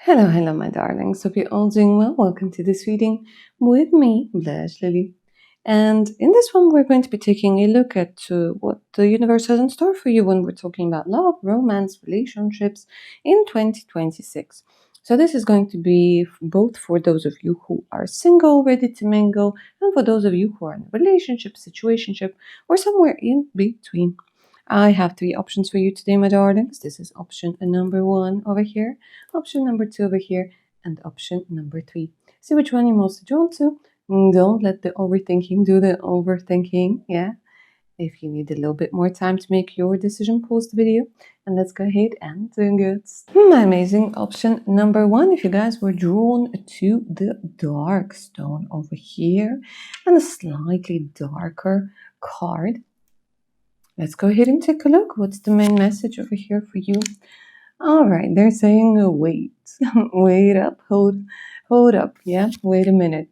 Hello, my darlings. Hope you're all doing well. Welcome to this reading with me, Blash Lily. And in this one, we're going to be taking a look at what the universe has in store for you when we're talking about love, romance, relationships in 2026. So this is going to be both for those of you who are single, ready to mingle, and for those of you who are in a relationship, situationship, or somewhere in between. I have three options for you today, my darlings. This is option number one over here, option number two over here, and option number three. See which one you're most drawn to. Don't let the overthinking do the overthinking, yeah? If you need a little bit more time to make your decision, pause the video and let's go ahead and do it. My amazing option number one, if you guys were drawn to the dark stone over here and a slightly darker card, let's go ahead and take a look. What's the main message over here for you? All right, they're saying wait. Wait up, hold up, yeah? Wait a minute.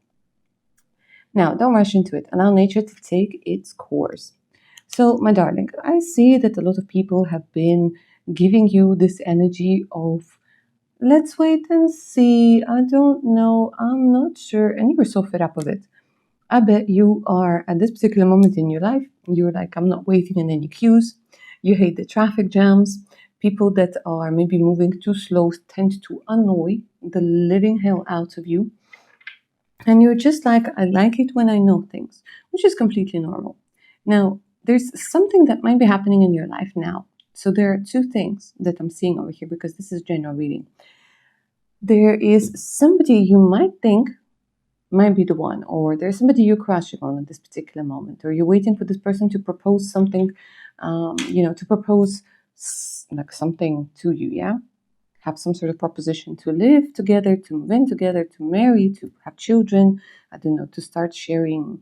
Now, don't rush into it. Allow nature to take its course. So, my darling, I see that a lot of people have been giving you this energy of let's wait and see. I don't know. I'm not sure. And you were so fed up of it. I bet you are at this particular moment in your life, you're like, I'm not waiting in any queues. You hate the traffic jams. People that are maybe moving too slow tend to annoy the living hell out of you. And you're just like, I like it when I know things, which is completely normal. Now, there's something that might be happening in your life now. So there are two things that I'm seeing over here because this is general reading. There is somebody you might think might be the one, or there's somebody you're crushing on at this particular moment, or you're waiting for this person to propose something, to propose like something to you, yeah? Have some sort of proposition to live together, to move in together, to marry, to have children, I don't know, to start sharing,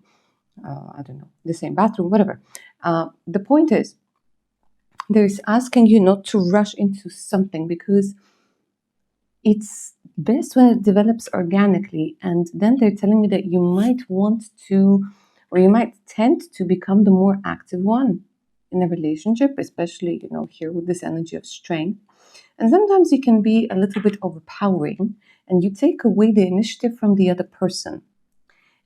the same bathroom, whatever. The point is, there's asking you not to rush into something because it's best when it develops organically. And then they're telling me that you might want to, or you might tend to become the more active one in a relationship, especially, here with this energy of strength. And sometimes you can be a little bit overpowering and you take away the initiative from the other person.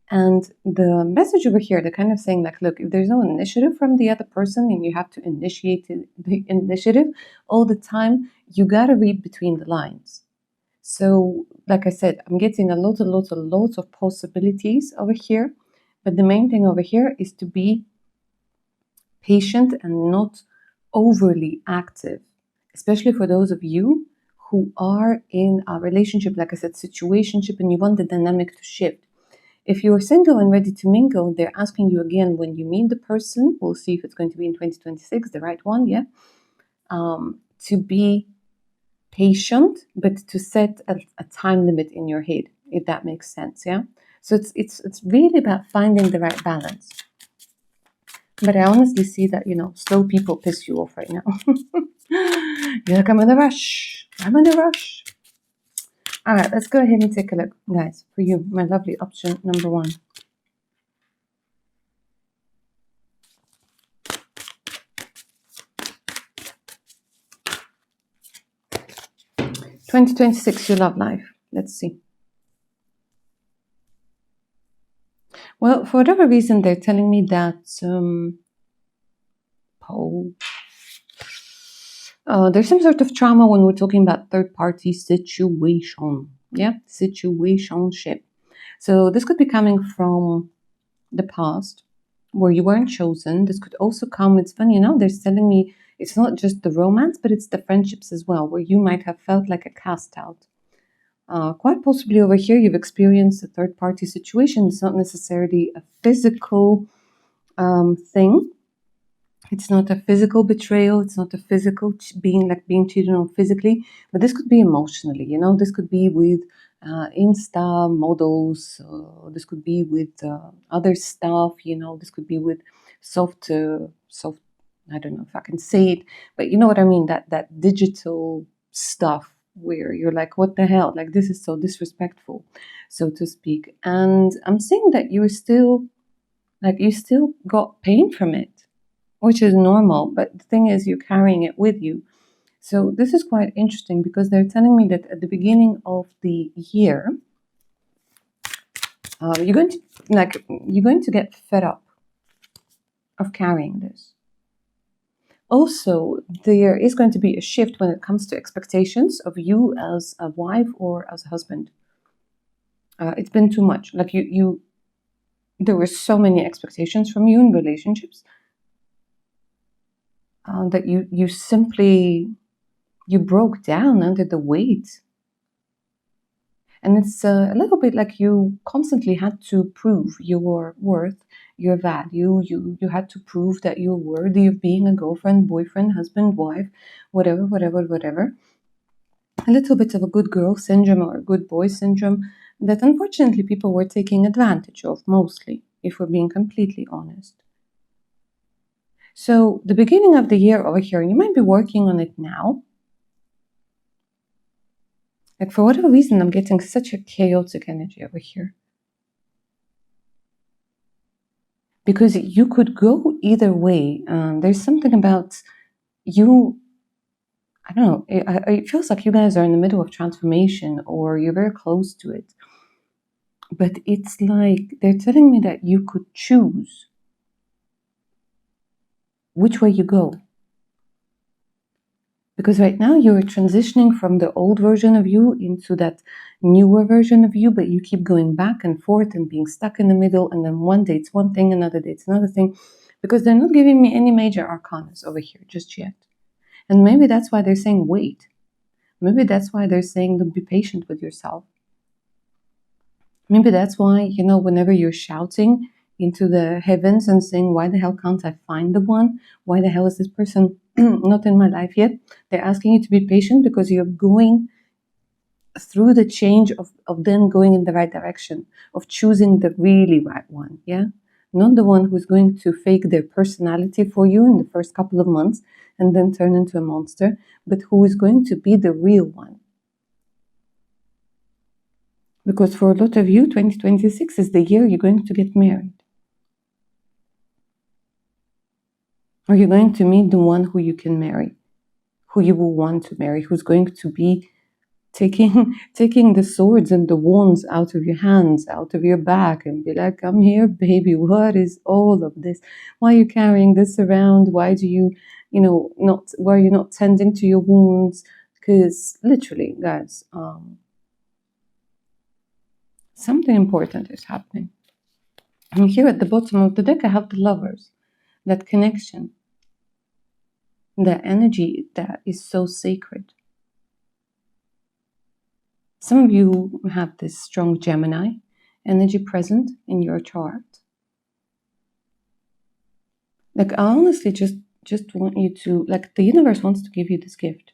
And the message over here, they're kind of saying like, look, if there's no initiative from the other person and you have to initiate the initiative all the time, you got to read between the lines. So, like I said, I'm getting a lot of possibilities over here. But the main thing over here is to be patient and not overly active, especially for those of you who are in a relationship, like I said, situationship, and you want the dynamic to shift. If you're single and ready to mingle, they're asking you again when you meet the person, we'll see if it's going to be in 2026, the right one, yeah, to be patient, but to set a time limit in your head, if that makes sense, yeah? So it's really about finding the right balance. But I honestly see that, slow people piss you off right now. You're like, I'm in a rush. I'm in a rush. All right, let's go ahead and take a look. Guys, for you, my lovely option number one. "2026, your love life." Let's see. Well, for whatever reason, they're telling me that there's some sort of trauma when we're talking about third-party situation. Yeah, situationship. So this could be coming from the past where you weren't chosen. This could also come, it's funny, they're telling me it's not just the romance, but it's the friendships as well, where you might have felt like a cast out. Quite possibly over here, you've experienced a third-party situation. It's not necessarily a physical thing. It's not a physical betrayal. It's not a physical being cheated on physically, but this could be emotionally. This could be with Insta models. This could be with other stuff. This could be with soft. I don't know if I can say it, but you know what I mean. That digital stuff where you're like, what the hell? Like, this is so disrespectful, so to speak. And I'm saying that you still got pain from it, which is normal. But the thing is, you're carrying it with you. So this is quite interesting because they're telling me that at the beginning of the year, you're going to get fed up of carrying this. Also, there is going to be a shift when it comes to expectations of you as a wife or as a husband. It's been too much. Like there were so many expectations from you in relationships that you simply broke down under the weight. And it's a little bit like you constantly had to prove your worth, your value. You had to prove that you're worthy of being a girlfriend, boyfriend, husband, wife, whatever, whatever, whatever. A little bit of a good girl syndrome or a good boy syndrome that unfortunately people were taking advantage of mostly, if we're being completely honest. So the beginning of the year over here, you might be working on it now. Like for whatever reason, I'm getting such a chaotic energy over here. Because you could go either way. There's something about you, I don't know, it feels like you guys are in the middle of transformation or you're very close to it. But it's like they're telling me that you could choose which way you go. Because right now you're transitioning from the old version of you into that newer version of you, but you keep going back and forth and being stuck in the middle. And then one day it's one thing, another day it's another thing, because they're not giving me any major arcanas over here just yet. And maybe that's why they're saying wait. Maybe that's why they're saying don't be patient with yourself. Maybe that's why, whenever you're shouting into the heavens and saying, why the hell can't I find the one? Why the hell is this person not in my life yet? They're asking you to be patient because you're going through the change of them going in the right direction, of choosing the really right one, yeah? Not the one who's going to fake their personality for you in the first couple of months and then turn into a monster, but who is going to be the real one. Because for a lot of you, 2026 is the year you're going to get married. Or you're going to meet the one who you can marry, who you will want to marry, who's going to be taking the swords and the wands out of your hands, out of your back, and be like, I'm here, baby, what is all of this? Why are you carrying this around? Why do you, why are you not tending to your wounds? Because literally, guys, something important is happening. And here at the bottom of the deck, I have the Lovers, that connection, that energy that is so sacred. Some of you have this strong Gemini energy present in your chart. Like, I honestly just want you to, like, the universe wants to give you this gift.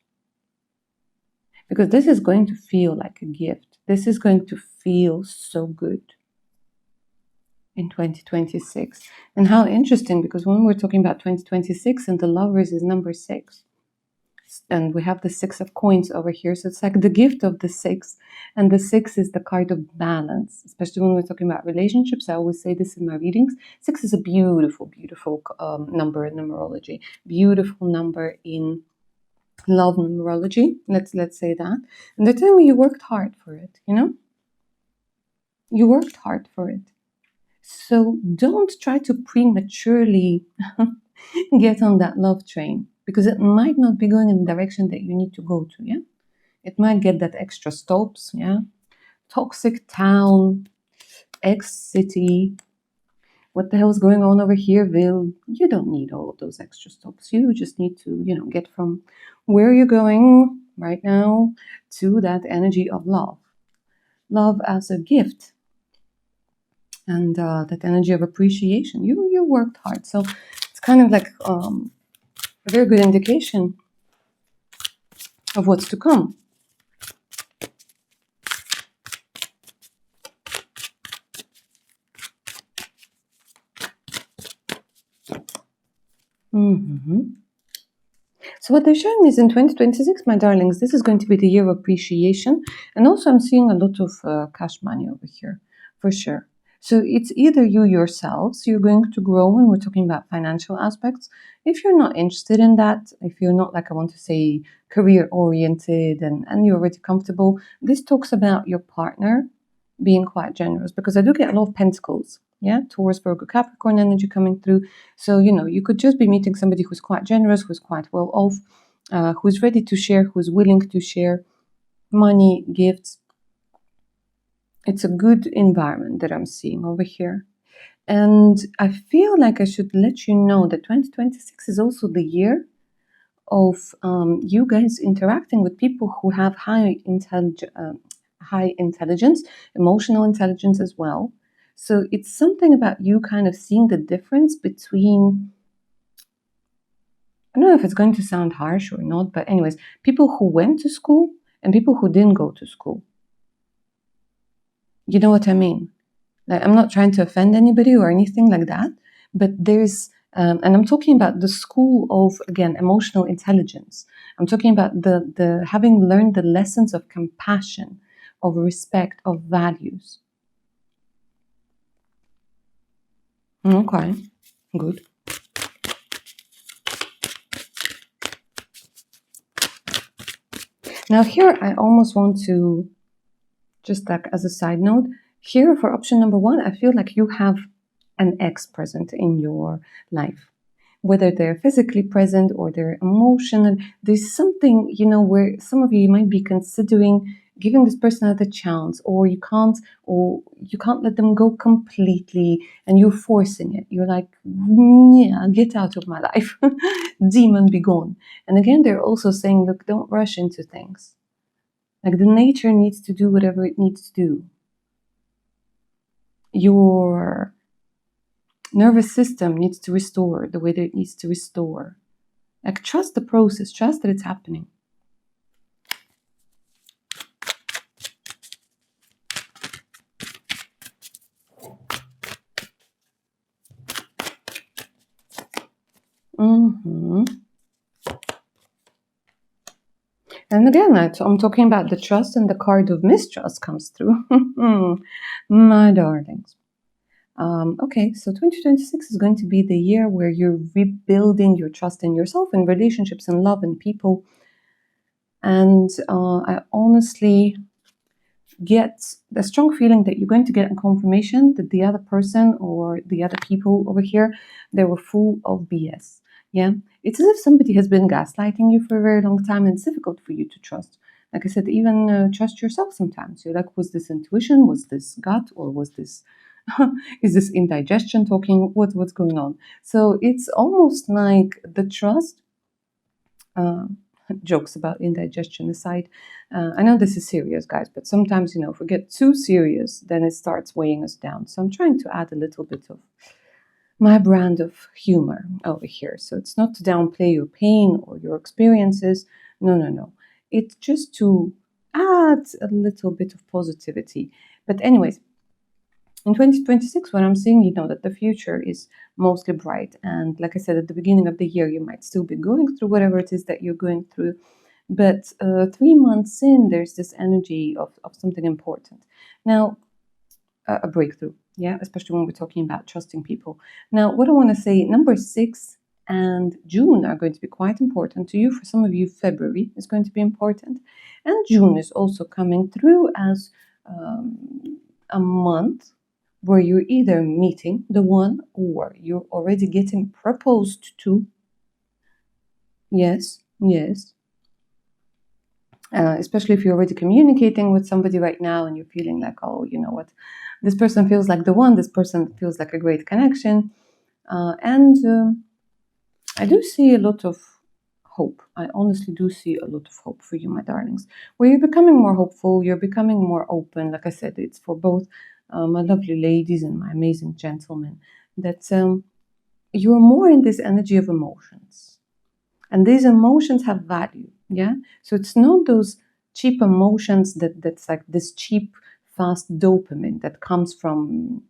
Because this is going to feel like a gift. This is going to feel so good in 2026. And how interesting, because when we're talking about 2026 and the Lovers is number 6. And we have the 6 of coins over here. So it's like the gift of the 6. And the 6 is the card of balance, especially when we're talking about relationships. I always say this in my readings. 6 is a beautiful, beautiful number in numerology. Beautiful number in love numerology. Let's say that. And they're telling me you worked hard for it, You worked hard for it. So don't try to prematurely get on that love train, because it might not be going in the direction that you need to go to, yeah? It might get that extra stops, yeah? Toxic town, ex-city, what the hell is going on over here, Ville? You don't need all of those extra stops. You just need to, get from where you're going right now to that energy of love. Love as a gift. And that energy of appreciation. You worked hard. So it's kind of like a very good indication of what's to come. So what they're showing me is in 2026, my darlings, this is going to be the year of appreciation. And also I'm seeing a lot of cash money over here, for sure. So it's either you yourselves, you're going to grow when we're talking about financial aspects. If you're not interested in that, if you're not, like I want to say, career oriented and you're already comfortable, this talks about your partner being quite generous, because I do get a lot of pentacles, yeah, Taurus, Virgo, Capricorn energy coming through. So, you could just be meeting somebody who's quite generous, who's quite well off, who's ready to share, who's willing to share money, gifts. It's a good environment that I'm seeing over here. And I feel like I should let you know that 2026 is also the year of you guys interacting with people who have high intelligence, emotional intelligence as well. So it's something about you kind of seeing the difference between, I don't know if it's going to sound harsh or not, but anyways, people who went to school and people who didn't go to school. You know what I mean? Like, I'm not trying to offend anybody or anything like that, but there's, and I'm talking about the school of, again, emotional intelligence. I'm talking about the having learned the lessons of compassion, of respect, of values. Okay, good. Now here, I almost want to, just like as a side note, here for option number one, I feel like you have an ex present in your life. Whether they're physically present or they're emotional, there's something, where some of you might be considering giving this person another chance, or you can't let them go completely, and you're forcing it. You're like, yeah, get out of my life. Demon, be gone. And again, they're also saying, look, don't rush into things. Like, the nature needs to do whatever it needs to do. Your nervous system needs to restore the way that it needs to restore. Like, trust the process, trust that it's happening. And again, I'm talking about the trust, and the card of mistrust comes through. My darlings. Okay, so 2026 is going to be the year where you're rebuilding your trust in yourself, in relationships, and love, and people. And I honestly get the strong feeling that you're going to get a confirmation that the other person or the other people over here, they were full of BS. Yeah, it's as if somebody has been gaslighting you for a very long time, and it's difficult for you to trust. Like I said, even trust yourself sometimes. You're like, was this intuition? Was this gut? Or was this, is this indigestion talking? What's going on? So it's almost like the trust, jokes about indigestion aside, I know this is serious, guys, but sometimes, if we get too serious, then it starts weighing us down. So I'm trying to add a little bit of my brand of humor over here. So it's not to downplay your pain or your experiences. No. It's just to add a little bit of positivity. But anyways, in 2026, when I'm seeing, that the future is mostly bright. And like I said, at the beginning of the year, you might still be going through whatever it is that you're going through. But 3 months in, there's this energy of something important. Now, a breakthrough, yeah, especially when we're talking about trusting people. Now, what I want to say, number 6 and June are going to be quite important to you. For some of you, February is going to be important. And June is also coming through as a month where you're either meeting the one or you're already getting proposed to. Yes. Especially if you're already communicating with somebody right now and you're feeling like, oh, you know what, this person feels like the one, this person feels like a great connection. And I do see a lot of hope. I honestly do see a lot of hope for you, my darlings, where you're becoming more hopeful, you're becoming more open. Like I said, it's for both my lovely ladies and my amazing gentlemen, that you're more in this energy of emotions. And these emotions have value, yeah? So it's not those cheap emotions that's like this cheap, fast dopamine that comes from,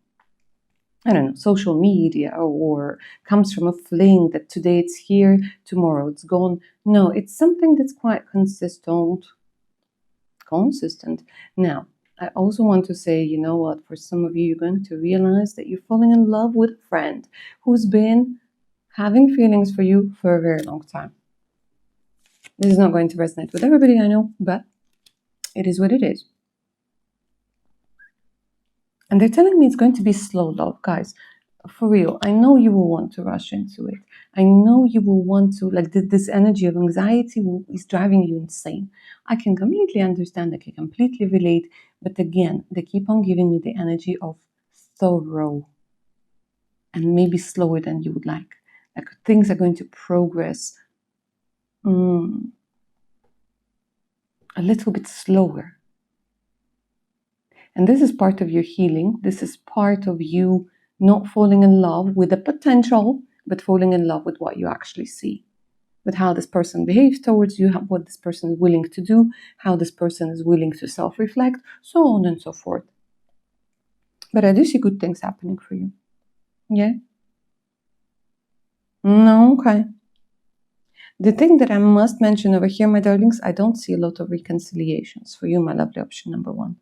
I don't know, social media, or comes from a fling that today it's here, tomorrow it's gone. No, it's something that's quite consistent. Now, I also want to say, you know what, for some of you, you're going to realize that you're falling in love with a friend who's been having feelings for you for a very long time. This is not going to resonate with everybody, I know, but it is what it is. And they're telling me it's going to be slow love, guys. For real, I know you will want to rush into it. I know you will want to, like, this energy of anxiety is driving you insane. I can completely understand, I can completely relate. But again, they keep on giving me the energy of thorough and maybe slower than you would like. Like, things are going to progress a little bit slower. And this is part of your healing. This is part of you not falling in love with the potential, but falling in love with what you actually see, with how this person behaves towards you, what this person is willing to do, how this person is willing to self-reflect, so on and so forth. But I do see good things happening for you. Yeah? No, okay. The thing that I must mention over here, my darlings, I don't see a lot of reconciliations for you, my lovely option number 1.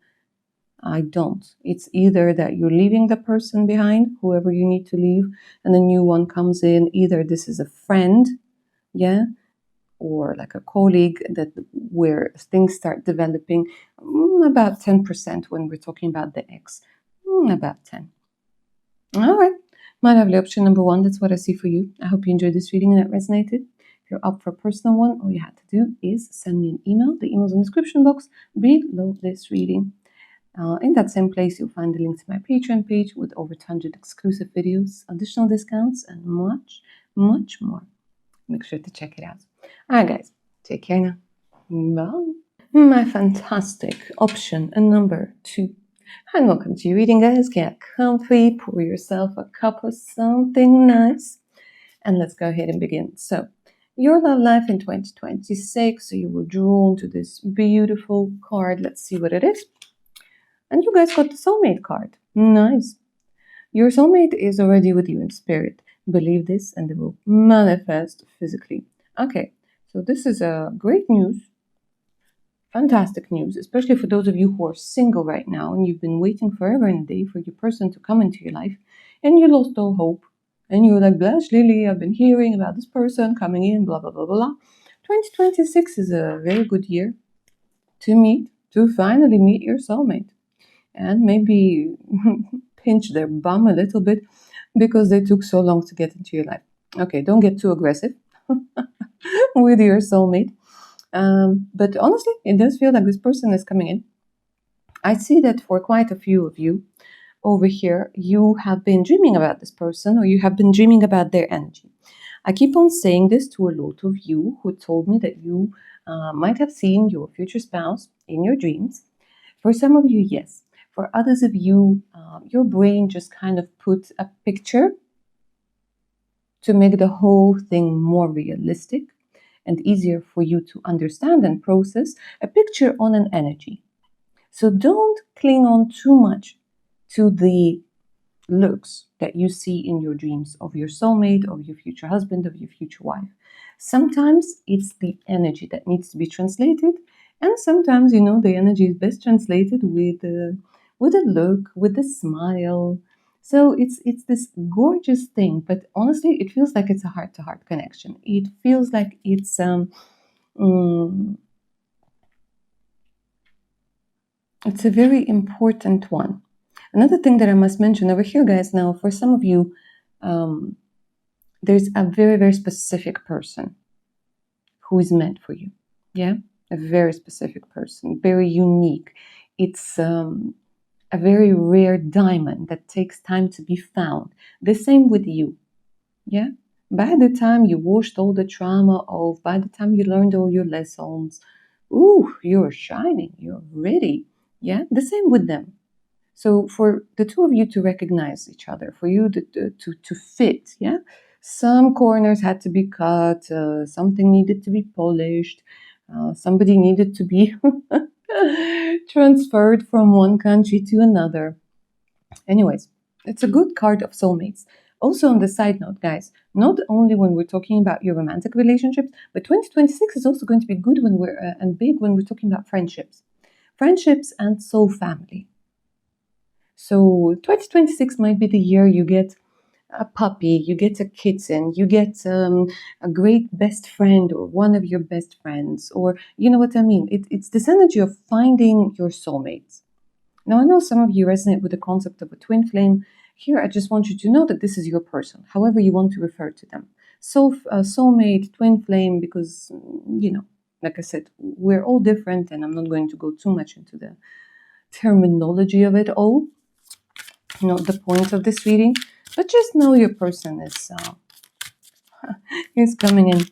I don't. It's either that you're leaving the person behind, whoever you need to leave, and a new one comes in. Either this is a friend, yeah, or like a colleague, that where things start developing. About 10% when we're talking about the ex. About 10. All right. My lovely option number 1, that's what I see for you. I hope you enjoyed this reading and it resonated. If you're up for a personal one, all you had to do is send me an email. The email's in the description box below this reading. In that same place, you'll find the link to my Patreon page with over 200 exclusive videos, additional discounts, and much, much more. Make sure to check it out. All right, guys. Take care now. Bye. My fantastic option number 2. And welcome to your reading, guys. Get comfy, pour yourself a cup of something nice, and let's go ahead and begin. So, your love life in 2026. So you were drawn to this beautiful card. Let's see what it is. And you guys got the soulmate card. Nice. Your soulmate is already with you in spirit. Believe this and it will manifest physically. Okay, so this is a great news. Fantastic news, especially for those of you who are single right now and you've been waiting forever and a day for your person to come into your life and you lost all hope. And you're like, Blush Lily, I've been hearing about this person coming in, blah, blah, blah, blah, blah. 2026 is a very good year to finally meet your soulmate. And maybe pinch their bum a little bit because they took so long to get into your life. Okay, don't get too aggressive with your soulmate. But honestly, it does feel like this person is coming in. I see that for quite a few of you over here, you have been dreaming about this person or you have been dreaming about their energy. I keep on saying this to a lot of you who told me that you might have seen your future spouse in your dreams. For some of you, yes. For others of you, your brain just kind of put a picture to make the whole thing more realistic and easier for you to understand and process, a picture on an energy. So don't cling on too much to the looks that you see in your dreams of your soulmate, of your future husband, of your future wife. Sometimes it's the energy that needs to be translated, and sometimes, the energy is best translated with a look, with a smile. So it's this gorgeous thing, but honestly, it feels like it's a heart-to-heart connection. It feels like it's it's a very important one. Another thing that I must mention over here, guys, now for some of you, there's a very, very specific person who is meant for you. Yeah, a very specific person, very unique. It's a very rare diamond that takes time to be found. The same with you. Yeah, by the time you washed all the trauma off, by the time you learned all your lessons, ooh, you're shining, you're ready. Yeah, the same with them. So for the two of you to recognize each other, for you to fit, yeah, some corners had to be cut, something needed to be polished, somebody needed to be transferred from one country to another. Anyways, it's a good card of soulmates. Also, on the side note, guys, not only when we're talking about your romantic relationships, but 2026 is also going to be good when and big when we're talking about friendships. friendships, and soul family. So 2026 might be the year you get a puppy, you get a kitten, you get a great best friend or one of your best friends, or you know what I mean? It's this energy of finding your soulmates. Now, I know some of you resonate with the concept of a twin flame. Here, I just want you to know that this is your person, however you want to refer to them. Soulmate, twin flame, because, like I said, we're all different, and I'm not going to go too much into the terminology of it all. Not the point of this reading, but just know your person is coming in.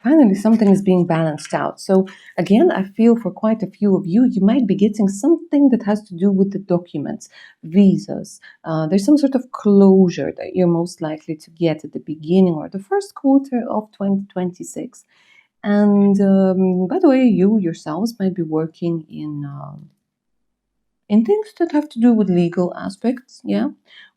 Finally, something is being balanced out. So again, I feel for quite a few of you, you might be getting something that has to do with the documents, visas. There's some sort of closure that you're most likely to get at the beginning or the first quarter of 2026. And by the way, you yourselves might be working in things that have to do with legal aspects, yeah?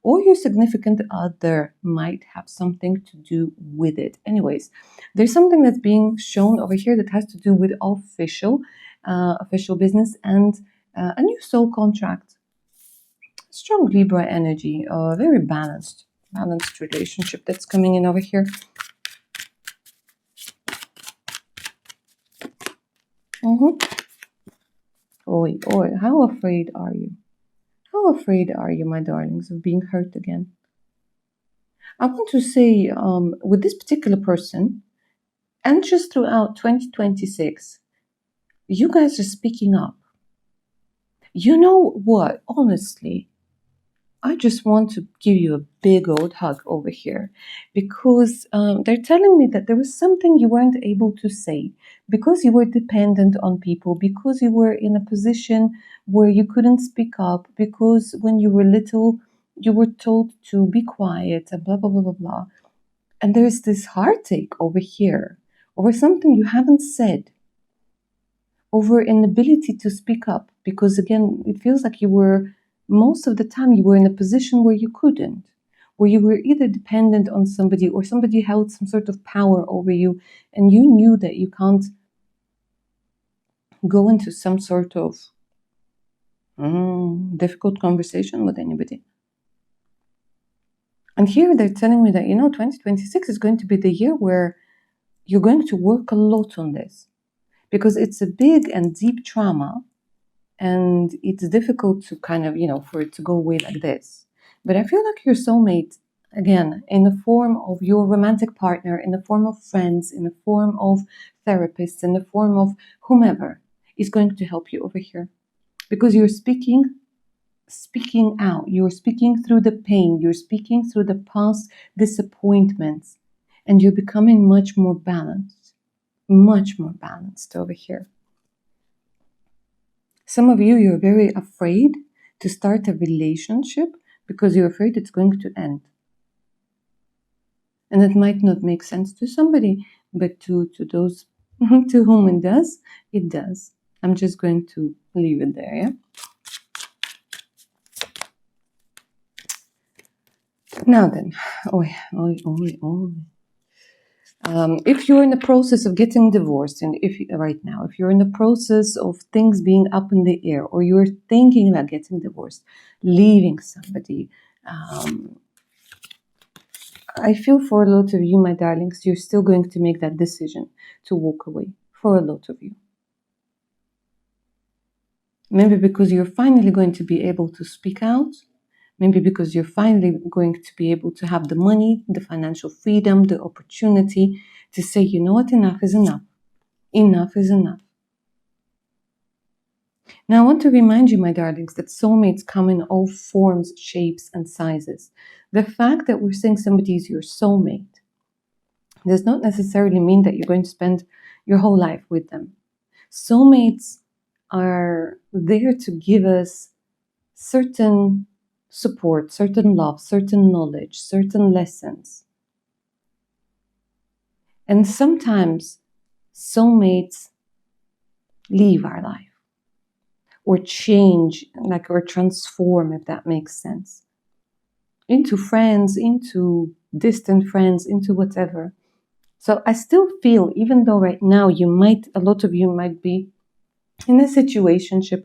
Or your significant other might have something to do with it. Anyways, there's something that's being shown over here that has to do with official business and a new soul contract. Strong Libra energy, very balanced relationship that's coming in over here. Oi, how afraid are you? How afraid are you, my darlings, of being hurt again? I want to say, with this particular person, and just throughout 2026, you guys are speaking up. You know what? Honestly, I just want to give you a big old hug over here because they're telling me that there was something you weren't able to say because you were dependent on people, because you were in a position where you couldn't speak up, because when you were little, you were told to be quiet and blah, blah, blah, blah, blah. And there's this heartache over here over something you haven't said, over inability to speak up, because again, it feels like you were, most of the time, you were in a position where you couldn't, where you were either dependent on somebody or somebody held some sort of power over you, and you knew that you can't go into some sort of difficult conversation with anybody. And here they're telling me that, 2026 is going to be the year where you're going to work a lot on this, because it's a big and deep trauma, and it's difficult to kind of, for it to go away like this. But I feel like your soulmate, again, in the form of your romantic partner, in the form of friends, in the form of therapists, in the form of whomever, is going to help you over here. Because you're speaking out, you're speaking through the pain, you're speaking through the past disappointments, and you're becoming much more balanced over here. Some of you, you're very afraid to start a relationship because you're afraid it's going to end. And it might not make sense to somebody, but to those to whom it does, it does. I'm just going to leave it there, yeah? Now then, if you're in the process of getting divorced, and if you're in the process of things being up in the air, or you're thinking about getting divorced, leaving somebody, I feel for a lot of you, my darlings, you're still going to make that decision to walk away, for a lot of you. Maybe because you're finally going to be able to speak out. Maybe because you're finally going to be able to have the money, the financial freedom, the opportunity to say, you know what, enough is enough. Enough is enough. Now, I want to remind you, my darlings, that soulmates come in all forms, shapes, and sizes. The fact that we're saying somebody is your soulmate does not necessarily mean that you're going to spend your whole life with them. Soulmates are there to give us certain support, certain love, certain knowledge, certain lessons. And sometimes soulmates leave our life or change, or transform, if that makes sense. into friends, into distant friends, into whatever. So I still feel, even though right now a lot of you might be in a situationship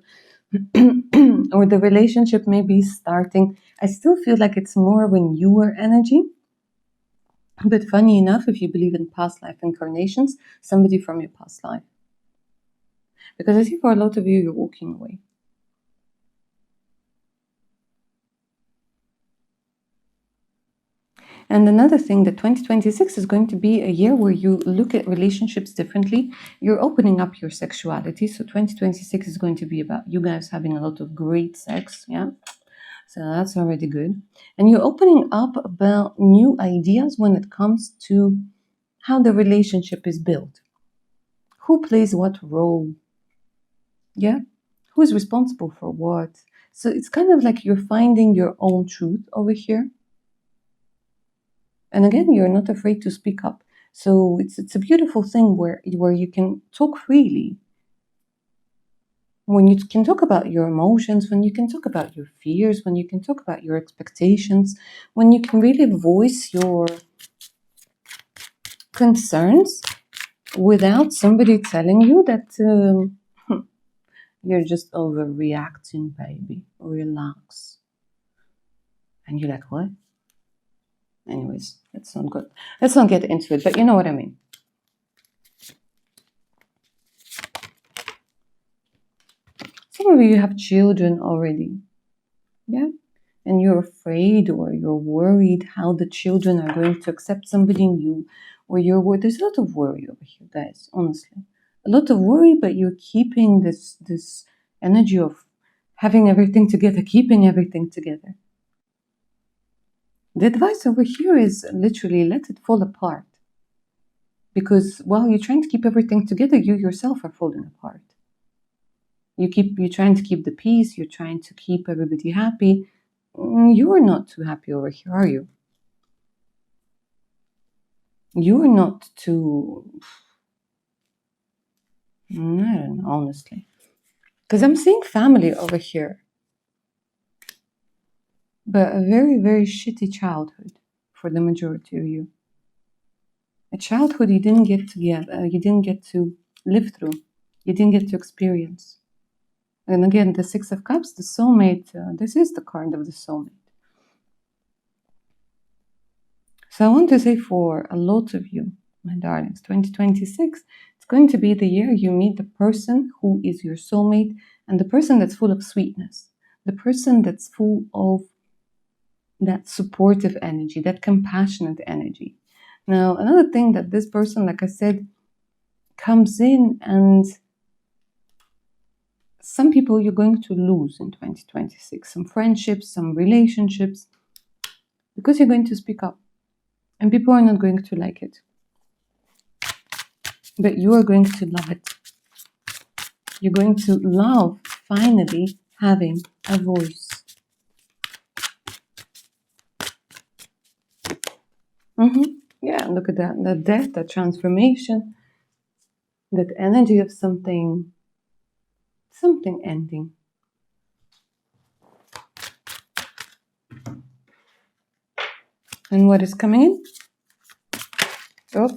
or the relationship may be starting, I still feel like it's more when your energy. But funny enough, if you believe in past life incarnations, somebody from your past life. Because I see for a lot of you, you're walking away. And another thing, that 2026 is going to be a year where you look at relationships differently. You're opening up your sexuality. So 2026 is going to be about you guys having a lot of great sex. Yeah. So that's already good. And you're opening up about new ideas when it comes to how the relationship is built. Who plays what role? Yeah. Who's responsible for what? So it's kind of like you're finding your own truth over here. And again, you're not afraid to speak up. So it's a beautiful thing where you can talk freely. When you can talk about your emotions, when you can talk about your fears, when you can talk about your expectations, when you can really voice your concerns without somebody telling you that you're just overreacting, baby. Relax. And you're like, what? Anyways, that's not good. Let's not get into it, but you know what I mean. Some of you have children already. Yeah? And you're afraid or you're worried how the children are going to accept somebody new, or you're worried. There's a lot of worry over here, guys, honestly. A lot of worry, but you're keeping this energy of having everything together, keeping everything together. The advice over here is literally let it fall apart. Because while you're trying to keep everything together, you yourself are falling apart. You're trying to keep the peace, you're trying to keep everybody happy. You're not too happy over here, are you? You're not too, I don't know, honestly. Because I'm seeing family over here. But a very, very shitty childhood for the majority of you. A childhood you didn't get to live through. You didn't get to experience. And again, the Six of Cups, the soulmate, this is the card of the soulmate. So I want to say for a lot of you, my darlings, 2026, it's going to be the year you meet the person who is your soulmate, and the person that's full of sweetness, the person that's full of that supportive energy, that compassionate energy. Now, another thing that this person, like I said, comes in, and some people you're going to lose in 2026, some friendships, some relationships, because you're going to speak up. And people are not going to like it. But you are going to love it. You're going to love finally having a voice. Yeah, look at that. That death, that transformation, that energy of something ending. And what is coming in? Up.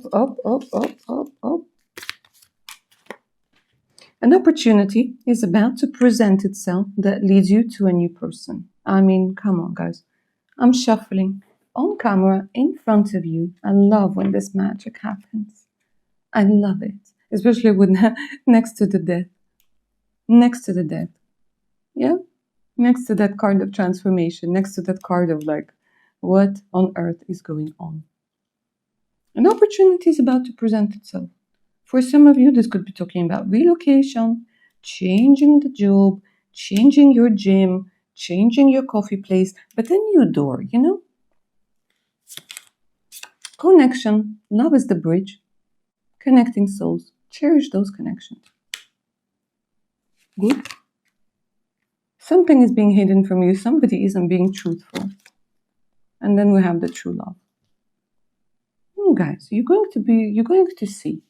An opportunity is about to present itself that leads you to a new person. I mean, come on, guys. I'm shuffling on camera in front of you. I love when this magic happens. I love it. Especially with next to the death. Next to the death. Yeah? Next to that card of transformation. Next to that card of like, what on earth is going on? An opportunity is about to present itself. For some of you, this could be talking about relocation, changing the job, changing your gym, changing your coffee place, but a new door, you know? Connection. Love is the bridge. Connecting souls. Cherish those connections. Good. Something is being hidden from you. Somebody isn't being truthful. And then we have the true love. Guys, you're going to see.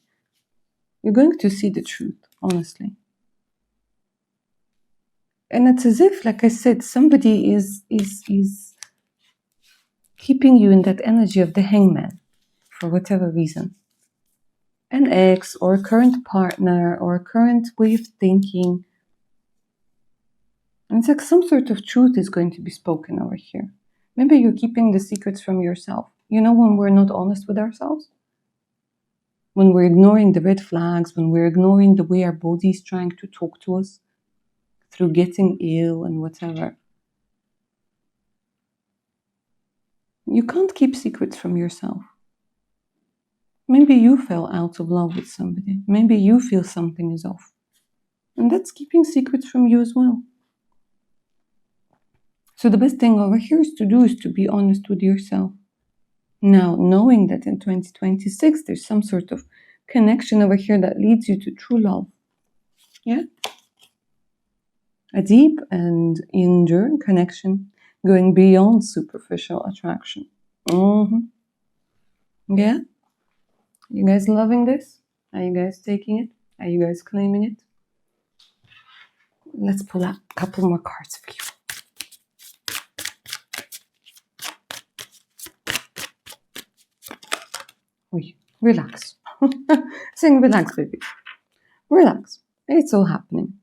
You're going to see the truth, honestly. And it's as if, like I said, somebody is keeping you in that energy of the hangman for whatever reason. An ex or a current partner or a current way of thinking. And it's like some sort of truth is going to be spoken over here. Maybe you're keeping the secrets from yourself. You know, when we're not honest with ourselves? When we're ignoring the red flags, when we're ignoring the way our body is trying to talk to us through getting ill and whatever. You can't keep secrets from yourself. Maybe you fell out of love with somebody. Maybe you feel something is off. And that's keeping secrets from you as well. So the best thing over here is to be honest with yourself. Now, knowing that in 2026, there's some sort of connection over here that leads you to true love. Yeah? A deep and enduring connection going beyond superficial attraction. Yeah? You guys loving this? Are you guys taking it? Are you guys claiming it? Let's pull out a couple more cards for you. Relax. Saying relax, baby. Relax. It's all happening.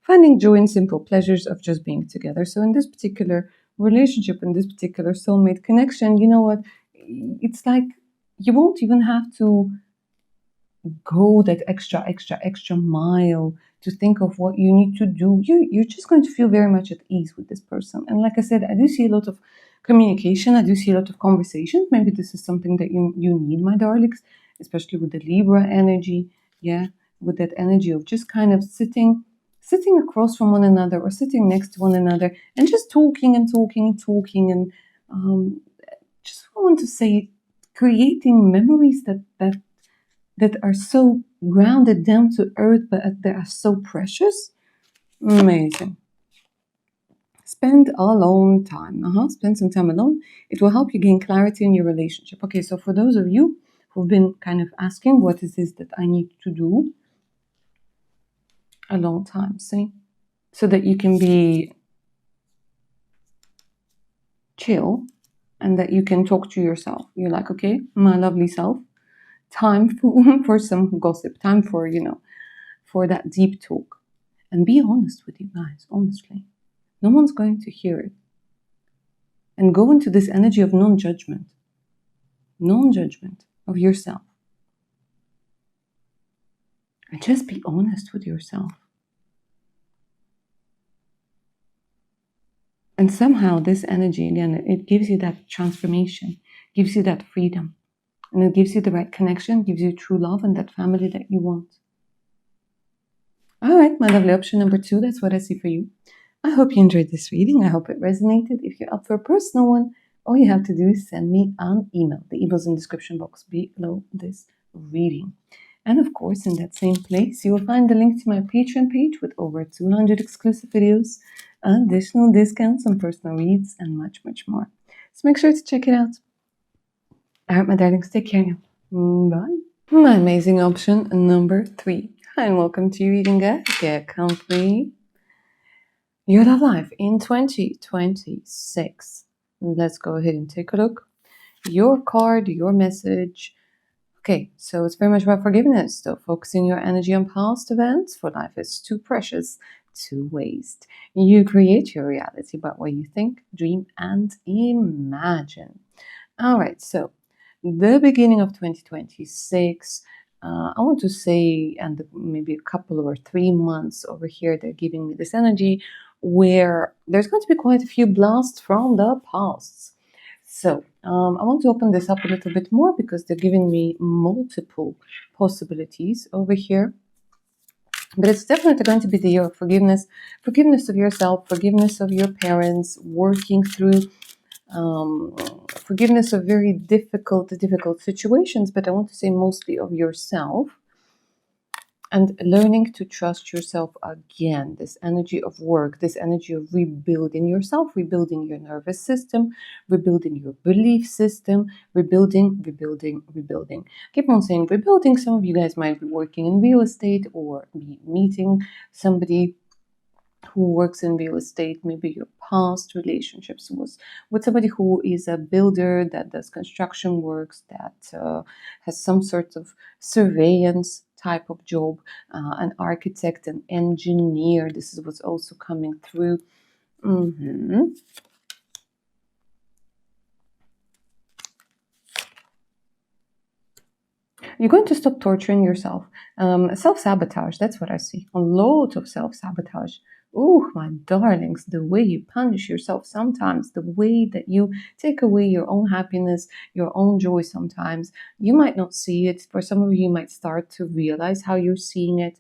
Finding joy in simple pleasures of just being together. So in this particular relationship, in this particular soulmate connection, you know what? It's like you won't even have to go that extra mile to think of what you need to do. You're just going to feel very much at ease with this person. And like I said, I do see a lot of communication. I do see a lot of conversations. Maybe this is something that you need, my darlings, especially with the Libra energy. Yeah, with that energy of just kind of sitting across from one another or sitting next to one another and just talking and just want to say creating memories that are so grounded down to earth, but they are so precious. Amazing. Spend alone time. Spend some time alone. It will help you gain clarity in your relationship. Okay, so for those of you who've been kind of asking, what is this that I need to do? Alone time, see? So that you can be chill and that you can talk to yourself. You're like, okay, my lovely self, time for some gossip, time for, for that deep talk. And be honest with you guys, honestly. No one's going to hear it. And go into this energy of non-judgment of yourself. And just be honest with yourself. And somehow this energy, again, it gives you that transformation, gives you that freedom. And it gives you the right connection, gives you true love and that family that you want. All right, my lovely, option number 2, that's what I see for you. I hope you enjoyed this reading. I hope it resonated. If you're up for a personal one, all you have to do is send me an email. The email's in the description box below this reading. And of course, in that same place, you will find the link to my Patreon page with over 200 exclusive videos, additional discounts on personal reads, and much, much more. So make sure to check it out. All right, my darlings, take care now. Bye. My amazing option number 3. Hi, and welcome to your reading, guys. Get comfy. Your love life in 2026. Let's go ahead and take a look. Your card, your message. Okay, so it's very much about forgiveness. So focusing your energy on past events, for life is too precious to waste. You create your reality by what you think, dream, and imagine. All right, so the beginning of 2026, I want to say, and maybe a couple or 3 months over here, they're giving me this energy where there's going to be quite a few blasts from the past. So I want to open this up a little bit more because they're giving me multiple possibilities over here. But it's definitely going to be the year of forgiveness. Forgiveness of yourself, forgiveness of your parents, working through forgiveness of very difficult situations, but I want to say mostly of yourself, and learning to trust yourself again. This energy of work, this energy of rebuilding yourself, rebuilding your nervous system, rebuilding your belief system, rebuilding. Keep on saying rebuilding. Some of you guys might be working in real estate or be meeting somebody who works in real estate, maybe your past relationships was with somebody who is a builder that does construction works, that has some sort of surveillance type of job, an architect, an engineer. This is what's also coming through. You're going to stop torturing yourself. Self-sabotage, that's what I see. A lot of self-sabotage. Oh, my darlings, the way you punish yourself sometimes, the way that you take away your own happiness, your own joy sometimes. You might not see it. For some of you, you might start to realize how you're seeing it.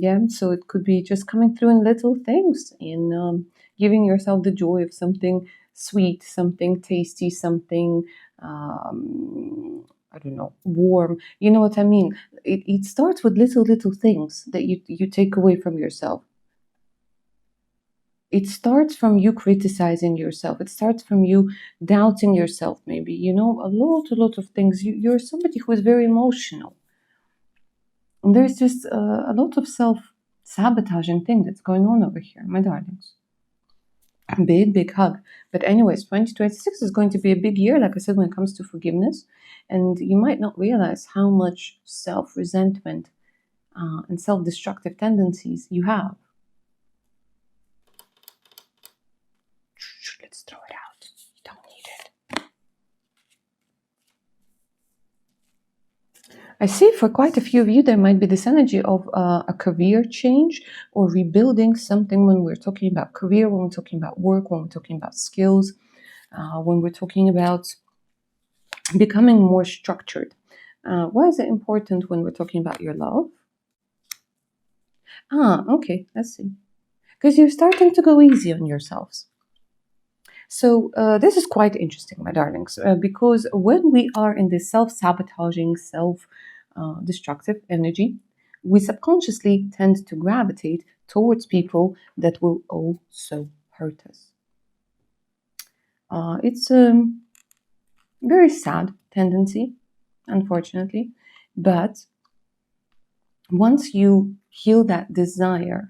Yeah, so it could be just coming through in little things, in giving yourself the joy of something sweet, something tasty, something I don't know, warm. You know what I mean? It starts with little things that you take away from yourself. It starts from you criticizing yourself. It starts from you doubting yourself, maybe. You know, a lot of things. You're somebody who is very emotional. And there's just a lot of self-sabotaging thing that's going on over here, my darlings. Big hug. But anyways, 2026 is going to be a big year, like I said, when it comes to forgiveness. And you might not realize how much self-resentment and self-destructive tendencies you have. Let's throw it out. You don't need it. I see for quite a few of you, there might be this energy of a career change or rebuilding something when we're talking about career, when we're talking about work, when we're talking about skills, when we're talking about becoming more structured. Why is it important when we're talking about your love? Okay, let's see. Because you're starting to go easy on yourselves. So this is quite interesting, my darlings, because when we are in this self-sabotaging, self-destructive energy, we subconsciously tend to gravitate towards people that will also hurt us. It's a very sad tendency, unfortunately, but once you heal that desire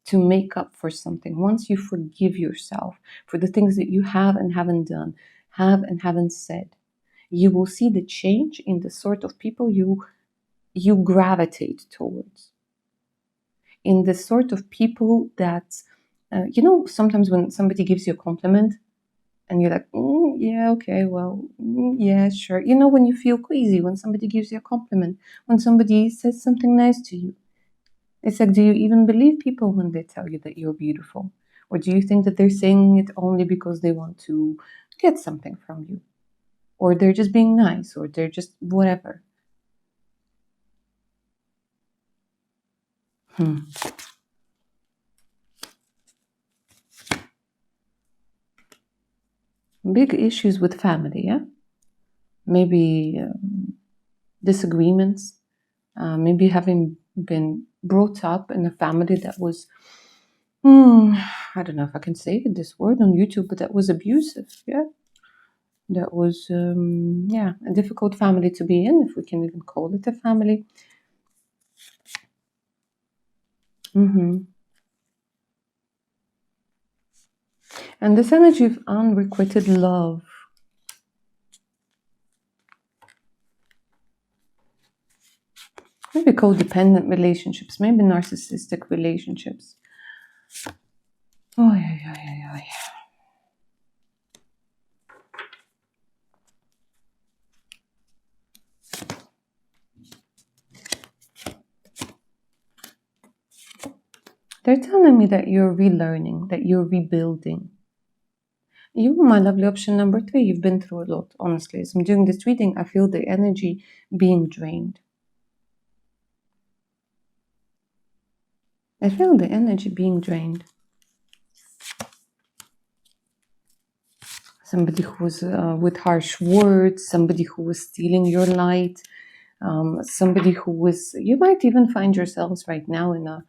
to make up for something, once you forgive yourself for the things that you have and haven't done, have and haven't said, you will see the change in the sort of people you gravitate towards. In the sort of people that, sometimes when somebody gives you a compliment and you're like, yeah, okay, well, yeah, sure. You know, when you feel queasy, when somebody gives you a compliment, when somebody says something nice to you, it's like, do you even believe people when they tell you that you're beautiful? Or do you think that they're saying it only because they want to get something from you? Or they're just being nice, or they're just whatever. Big issues with family, yeah? Maybe disagreements, maybe having been brought up in a family that was, I don't know if I can say this word on YouTube, but that was abusive, yeah? That was, a difficult family to be in, if we can even call it a family. And this energy of unrequited love. Maybe codependent relationships, maybe narcissistic relationships. Oh, yeah. They're telling me that you're relearning, that you're rebuilding. You, my lovely option number 3, you've been through a lot, honestly. As I'm doing this reading, I feel the energy being drained. I feel the energy being drained. Somebody who was with harsh words, somebody who was stealing your light, somebody who was, you might even find yourselves right now in a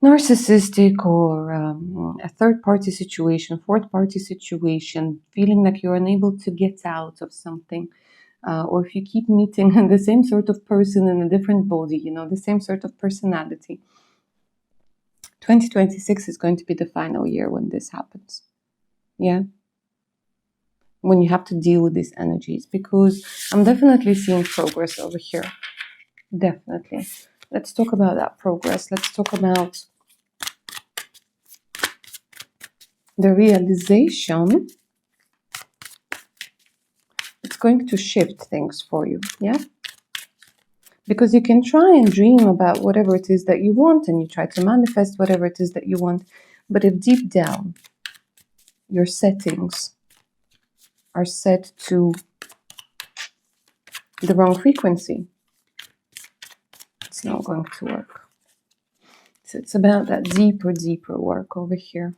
narcissistic or a third-party situation, fourth-party situation, feeling like you're unable to get out of something. Or if you keep meeting the same sort of person in a different body, the same sort of personality. 2026 is going to be the final year when this happens. Yeah. When you have to deal with these energies, because I'm definitely seeing progress over here. Definitely. Let's talk about that progress. Let's talk about the realization. It's going to shift things for you. Yeah. Because you can try and dream about whatever it is that you want, and you try to manifest whatever it is that you want. But if deep down your settings are set to the wrong frequency, it's not going to work. So it's about that deeper work over here.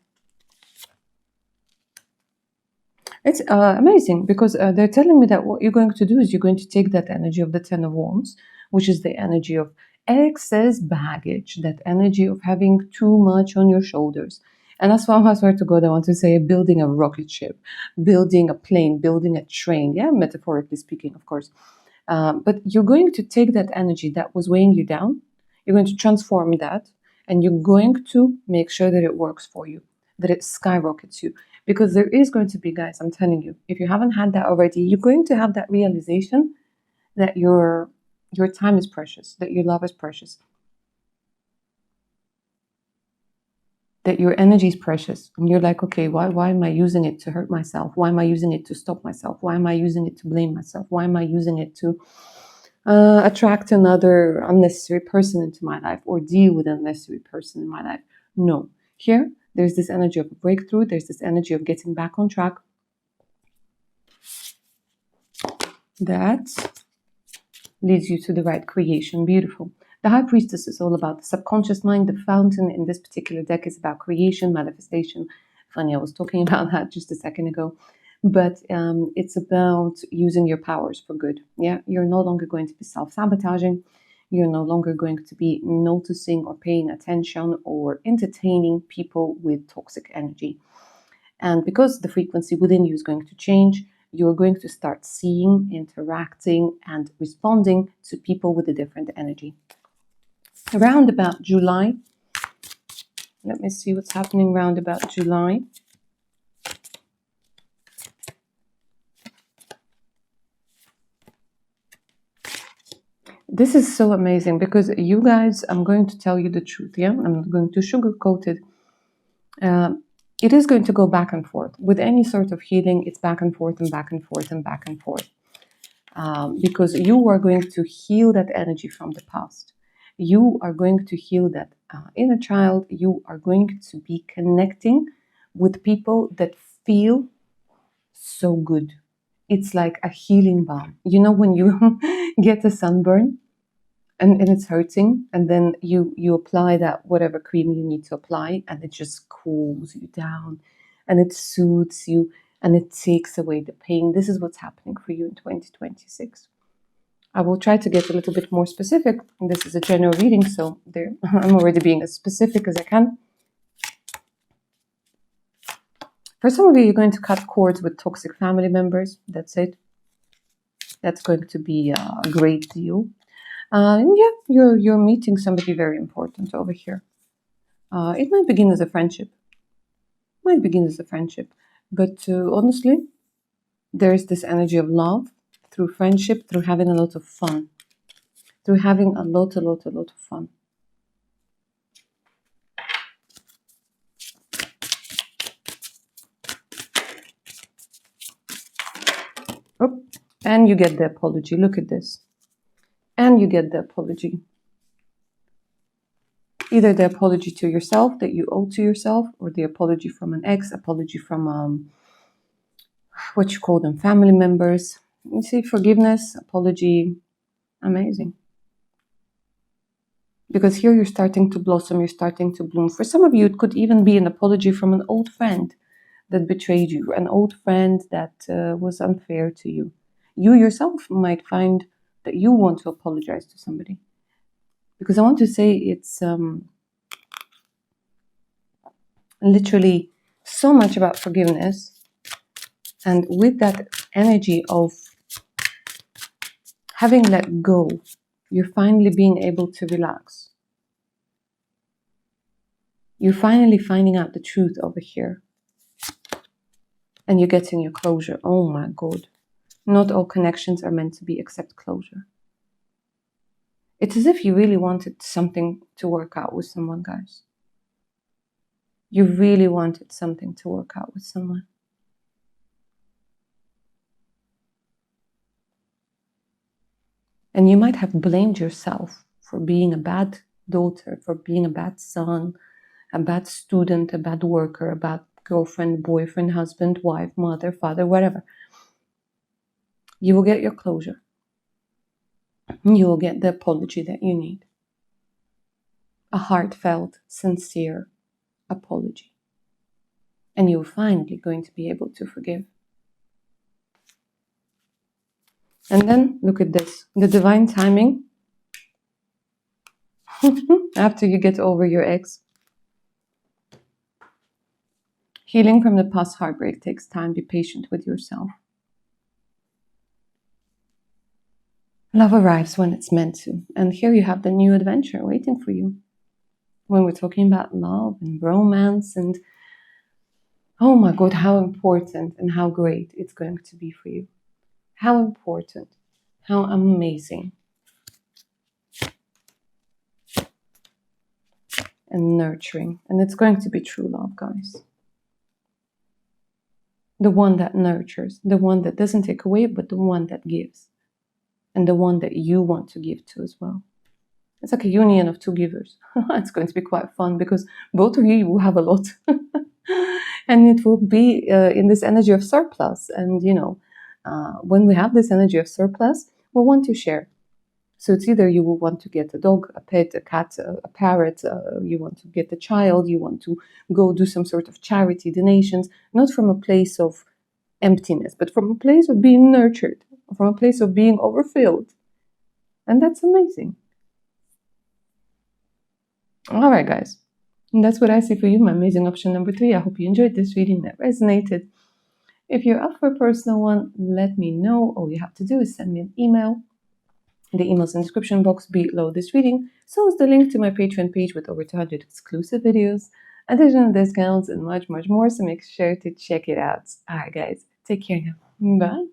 It's amazing, because they're telling me that what you're going to do is you're going to take that energy of the Ten of Wands, which is the energy of excess baggage, that energy of having too much on your shoulders. And that's why I swear to God, I want to say building a rocket ship, building a plane, building a train. Yeah, metaphorically speaking, of course. But you're going to take that energy that was weighing you down, you're going to transform that, and you're going to make sure that it works for you, that it skyrockets you. Because there is going to be, guys, I'm telling you, if you haven't had that already, you're going to have that realization that your time is precious, that your love is precious, that your energy is precious. And you're like, okay, why am I using it to hurt myself? Why am I using it to stop myself? Why am I using it to blame myself? Why am I using it to attract another unnecessary person into my life, or deal with an unnecessary person in my life? No. Here, there's this energy of a breakthrough. There's this energy of getting back on track. That leads you to the right creation. Beautiful. The High Priestess is all about the subconscious mind. The Fountain in this particular deck is about creation, manifestation. Funny, I was talking about that just a second ago. But it's about using your powers for good. Yeah, you're no longer going to be self-sabotaging. You're no longer going to be noticing or paying attention or entertaining people with toxic energy. And because the frequency within you is going to change, you're going to start seeing, interacting, and responding to people with a different energy. Around about July, let me see what's happening around about July. This is so amazing, because you guys, I'm going to tell you the truth, yeah? I'm not going to sugarcoat it. It is going to go back and forth. With any sort of healing, it's back and forth and back and forth and back and forth. Because you are going to heal that energy from the past. You are going to heal that inner child. You are going to be connecting with people that feel so good. It's like a healing balm. You know, when you get a sunburn and it's hurting, and then you apply that whatever cream you need to apply, and it just cools you down and it soothes you and it takes away the pain. This is what's happening for you in 2026. I will try to get a little bit more specific. This is a general reading, so there I'm already being as specific as I can. For some of you, you're going to cut cords with toxic family members. That's it. That's going to be a great deal. And yeah, you're meeting somebody very important over here. It might begin as a friendship. But honestly, there's this energy of love through friendship, through having a lot of fun. Through having a lot of fun. Oh, and you get the apology. Look at this. And you get the apology. Either the apology to yourself that you owe to yourself, or the apology from an ex, apology from what you call them, family members. You see, forgiveness, apology, amazing. Because here you're starting to blossom, you're starting to bloom. For some of you, it could even be an apology from an old friend that betrayed you, an old friend that was unfair to you. You yourself might find that you want to apologize to somebody. Because I want to say it's literally so much about forgiveness. And with that energy of having let go, you're finally being able to relax. You're finally finding out the truth over here. And you're getting your closure. Oh my God. Not all connections are meant to be except closure. It's as if you really wanted something to work out with someone, guys. You really wanted something to work out with someone. And you might have blamed yourself for being a bad daughter, for being a bad son, a bad student, a bad worker, a bad girlfriend, boyfriend, husband, wife, mother, father, whatever. You will get your closure. You will get the apology that you need. A heartfelt, sincere apology. And you're finally going to be able to forgive. And then look at this, the divine timing. After you get over your ex. Healing from the past heartbreak takes time. Be patient with yourself. Love arrives when it's meant to. And here you have the new adventure waiting for you. When we're talking about love and romance and oh my God, how important and how great it's going to be for you. How important, how amazing. And nurturing. And it's going to be true love, guys. The one that nurtures, the one that doesn't take away, but the one that gives. And the one that you want to give to as well. It's like a union of two givers. It's going to be quite fun because both of you will have a lot. And it will be in this energy of surplus. And, you know, when we have this energy of surplus, we want to share. So it's either you will want to get a dog, a pet, a cat, a parrot, you want to get a child, you want to go do some sort of charity donations, not from a place of emptiness, but from a place of being nurtured, from a place of being overfilled. And that's amazing. All right, guys. And that's what I see for you, my amazing option number 3. I hope you enjoyed this reading, that resonated. If you're up for a personal one, let me know. All you have to do is send me an email. The email's in the description box below this reading. So is the link to my Patreon page with over 200 exclusive videos, additional discounts, and much, much more. So make sure to check it out. All right, guys. Take care now. Bye.